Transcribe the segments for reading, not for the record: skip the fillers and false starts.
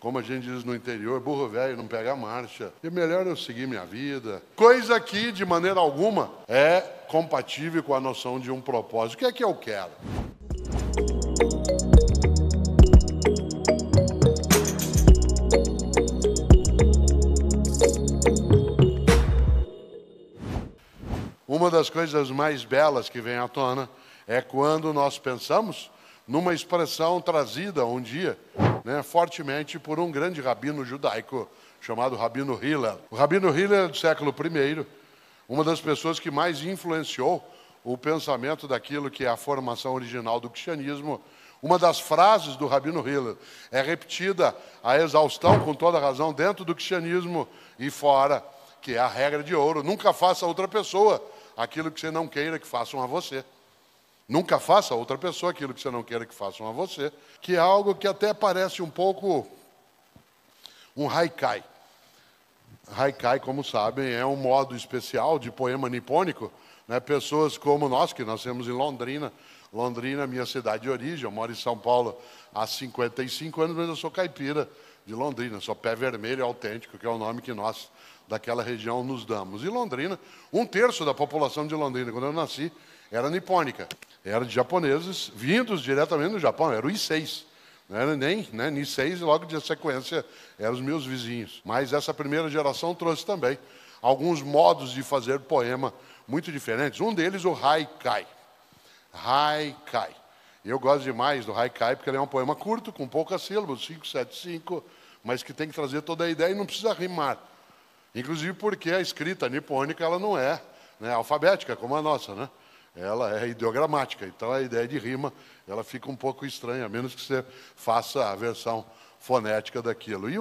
como a gente diz no interior, burro velho não pega marcha, e melhor eu seguir minha vida. Coisa que, de maneira alguma, é compatível com a noção de um propósito. O que é que eu quero? Uma das coisas mais belas que vem à tona é quando nós pensamos numa expressão trazida um dia, fortemente por um grande rabino judaico chamado Rabino Hillel. O Rabino Hillel do século I, uma das pessoas que mais influenciou o pensamento daquilo que é a formação original do cristianismo. Uma das frases do Rabino Hillel é repetida a exaustão, com toda razão, dentro do cristianismo e fora, que é a regra de ouro: nunca faça a outra pessoa aquilo que você não queira que façam a você. Nunca faça a outra pessoa aquilo que você não queira que façam a você, que é algo que até parece um pouco um haikai. Haikai, como sabem, é um modo especial de poema nipônico. Pessoas como nós, que nascemos em Londrina, Londrina, minha cidade de origem, eu moro em São Paulo há 55 anos, mas eu sou caipira de Londrina, sou pé vermelho autêntico, que é o nome que nós daquela região nos damos. E Londrina, 1/3 da população de Londrina, quando eu nasci, era nipônica, era de japoneses vindos diretamente do Japão, era o I6. Não era nem Nisei, logo de sequência eram os meus vizinhos. Mas essa primeira geração trouxe também alguns modos de fazer poema muito diferentes. Um deles, o haikai. Haikai. Eu gosto demais do haikai porque ele é um poema curto, com poucas sílabas, 5, 7, 5, mas que tem que trazer toda a ideia e não precisa rimar. Inclusive porque a escrita nipônica ela não é alfabética como a nossa, Ela é ideogramática, então a ideia de rima ela fica um pouco estranha, a menos que você faça a versão fonética daquilo. E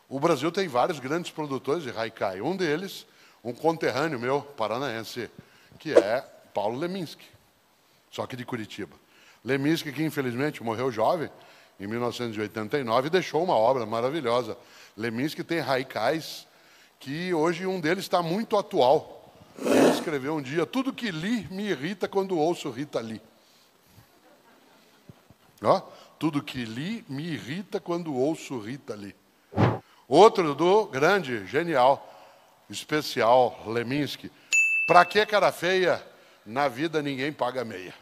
o Brasil tem vários grandes produtores de haikai. Um deles, um conterrâneo meu, paranaense, que é Paulo Leminski, só que de Curitiba. Leminski, que infelizmente morreu jovem, em 1989, e deixou uma obra maravilhosa. Leminski tem haikais que hoje um deles está muito atual. Ele escreveu um dia: tudo que li me irrita quando ouço Rita Lee. Tudo que li me irrita quando ouço Rita Lee. Outro do grande, genial, especial Leminski: pra que cara feia? Na vida ninguém paga meia.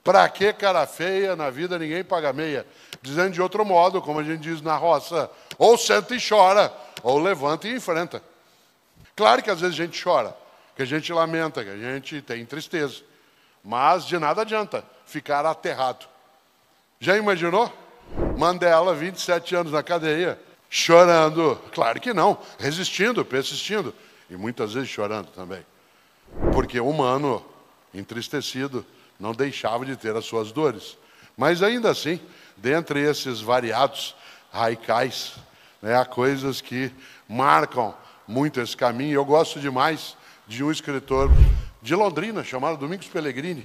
Pra que cara feia? Na vida ninguém paga meia. Dizendo de outro modo, como a gente diz na roça: ou senta e chora, ou levanta e enfrenta. Claro que às vezes a gente chora, que a gente lamenta, que a gente tem tristeza. Mas de nada adianta ficar aterrado. Já imaginou? Mandela, 27 anos na cadeia, chorando. Claro que não, resistindo, persistindo. E muitas vezes chorando também. Porque o humano, entristecido, não deixava de ter as suas dores. Mas ainda assim, dentre esses variados haikais, há coisas que marcam muito esse caminho. Eu gosto demais de um escritor de Londrina, chamado Domingos Pellegrini.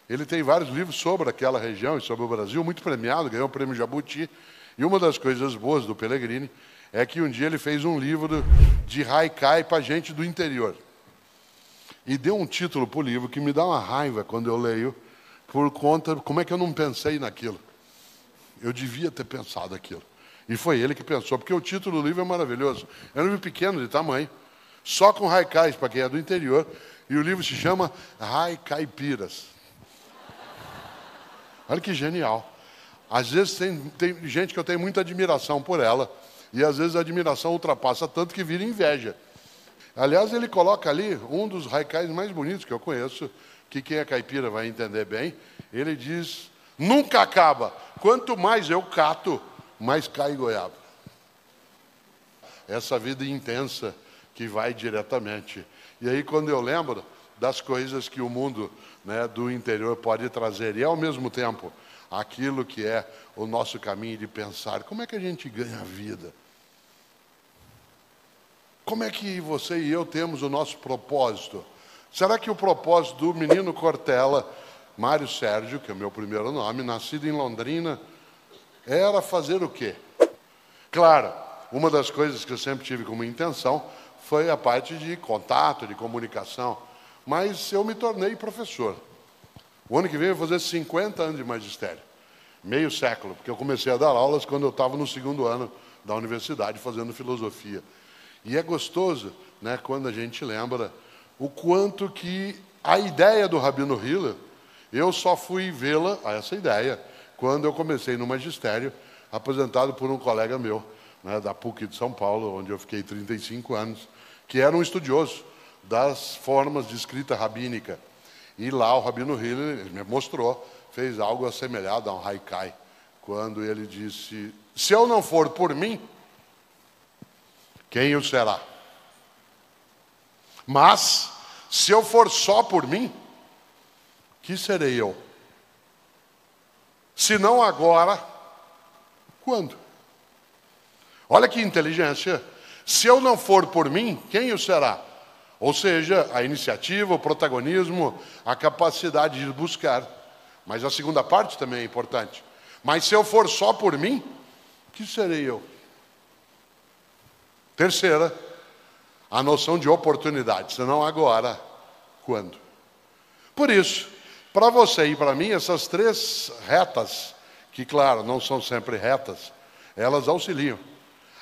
Ele tem vários livros sobre aquela região e sobre o Brasil, muito premiado, ganhou o prêmio Jabuti. E uma das coisas boas do Pellegrini é que um dia ele fez um livro de haikai para gente do interior. E deu um título para o livro que me dá uma raiva quando eu leio, por conta de como é que eu não pensei naquilo. Eu devia ter pensado aquilo. E foi ele que pensou, porque o título do livro é maravilhoso. É um livro pequeno de tamanho, só com haikais, para quem é do interior, e o livro se chama Haikaipiras. Olha que genial. Às vezes tem gente que eu tenho muita admiração por ela, e às vezes a admiração ultrapassa tanto que vira inveja. Aliás, ele coloca ali um dos haikais mais bonitos que eu conheço, que quem é caipira vai entender bem. Ele diz: nunca acaba, quanto mais eu cato, mais cai goiaba. Essa vida intensa que vai diretamente. E aí quando eu lembro das coisas que o mundo do interior pode trazer, e ao mesmo tempo aquilo que é o nosso caminho de pensar, como é que a gente ganha vida? Como é que você e eu temos o nosso propósito? Será que o propósito do menino Cortella, Mário Sérgio, que é o meu primeiro nome, nascido em Londrina, era fazer o quê? Claro, uma das coisas que eu sempre tive como intenção foi a parte de contato, de comunicação, mas eu me tornei professor. O ano que vem eu vou fazer 50 anos de magistério. meio século, porque eu comecei a dar aulas quando eu estava no segundo ano da universidade fazendo filosofia. E é gostoso, né, quando a gente lembra o quanto que a ideia do Rabino Hillel, eu só fui vê-la, essa ideia, quando eu comecei no magistério, apresentado por um colega meu, né, da PUC de São Paulo, onde eu fiquei 35 anos, que era um estudioso das formas de escrita rabínica. E lá o Rabino Hillel me mostrou, fez algo assemelhado a um haikai, quando ele disse: se eu não for por mim, quem o será? Mas, se eu for só por mim, que serei eu? Se não agora, quando? Olha que inteligência. Se eu não for por mim, quem o será? Ou seja, a iniciativa, o protagonismo, a capacidade de buscar. Mas a segunda parte também é importante. Mas se eu for só por mim, que serei eu? Terceira, a noção de oportunidade. Se não agora, quando? Por isso, para você e para mim, essas três retas, que claro, não são sempre retas, elas auxiliam.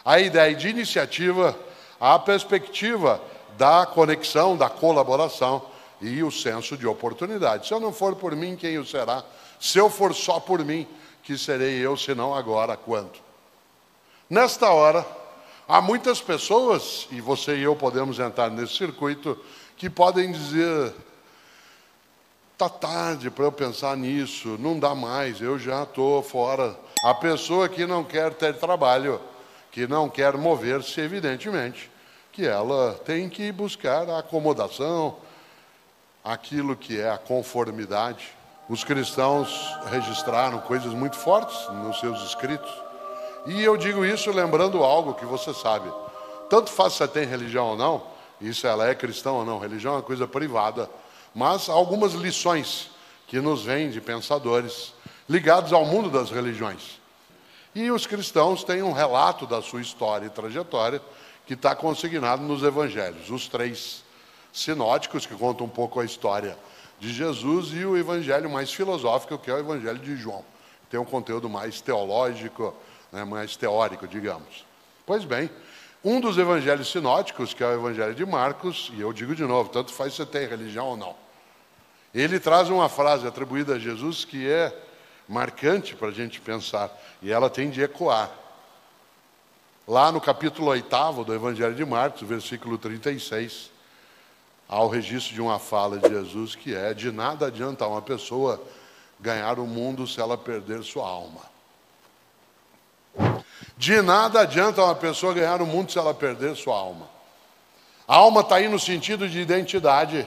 A ideia de iniciativa, a perspectiva da conexão, da colaboração e o senso de oportunidade. Se eu não for por mim, quem o será? Se eu for só por mim, que serei eu, se não agora, quando? Nesta hora, há muitas pessoas, e você e eu podemos entrar nesse circuito, que podem dizer: está tarde para eu pensar nisso, não dá mais, eu já estou fora. A pessoa que não quer ter trabalho, que não quer mover-se, evidentemente, que ela tem que buscar a acomodação, aquilo que é a conformidade. Os cristãos registraram coisas muito fortes nos seus escritos. E eu digo isso lembrando algo que você sabe. Tanto faz se você tem religião ou não, isso ela é cristã ou não, religião é uma coisa privada. Mas há algumas lições que nos vêm de pensadores ligados ao mundo das religiões. E os cristãos têm um relato da sua história e trajetória que está consignado nos evangelhos. Os três sinóticos, que contam um pouco a história de Jesus, e o evangelho mais filosófico, que é o evangelho de João. Tem um conteúdo mais teológico, né, mais teórico, digamos. Pois bem, um dos evangelhos sinóticos, que é o evangelho de Marcos, e eu digo de novo, tanto faz se você tem religião ou não, ele traz uma frase atribuída a Jesus que é marcante para a gente pensar, e ela tem de ecoar. Lá no capítulo 8 do Evangelho de Marcos, versículo 36, há o registro de uma fala de Jesus que é: de nada adianta uma pessoa ganhar o mundo se ela perder sua alma. De nada adianta uma pessoa ganhar o mundo se ela perder sua alma. A alma está aí no sentido de identidade,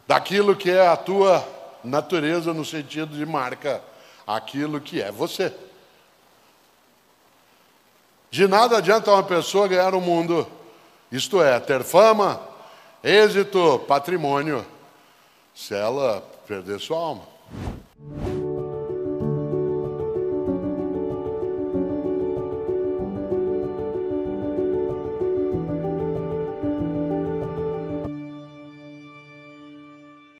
daquilo que é a tua natureza, no sentido de marca, aquilo que é você. De nada adianta uma pessoa ganhar o mundo, isto é, ter fama, êxito, patrimônio, se ela perder sua alma.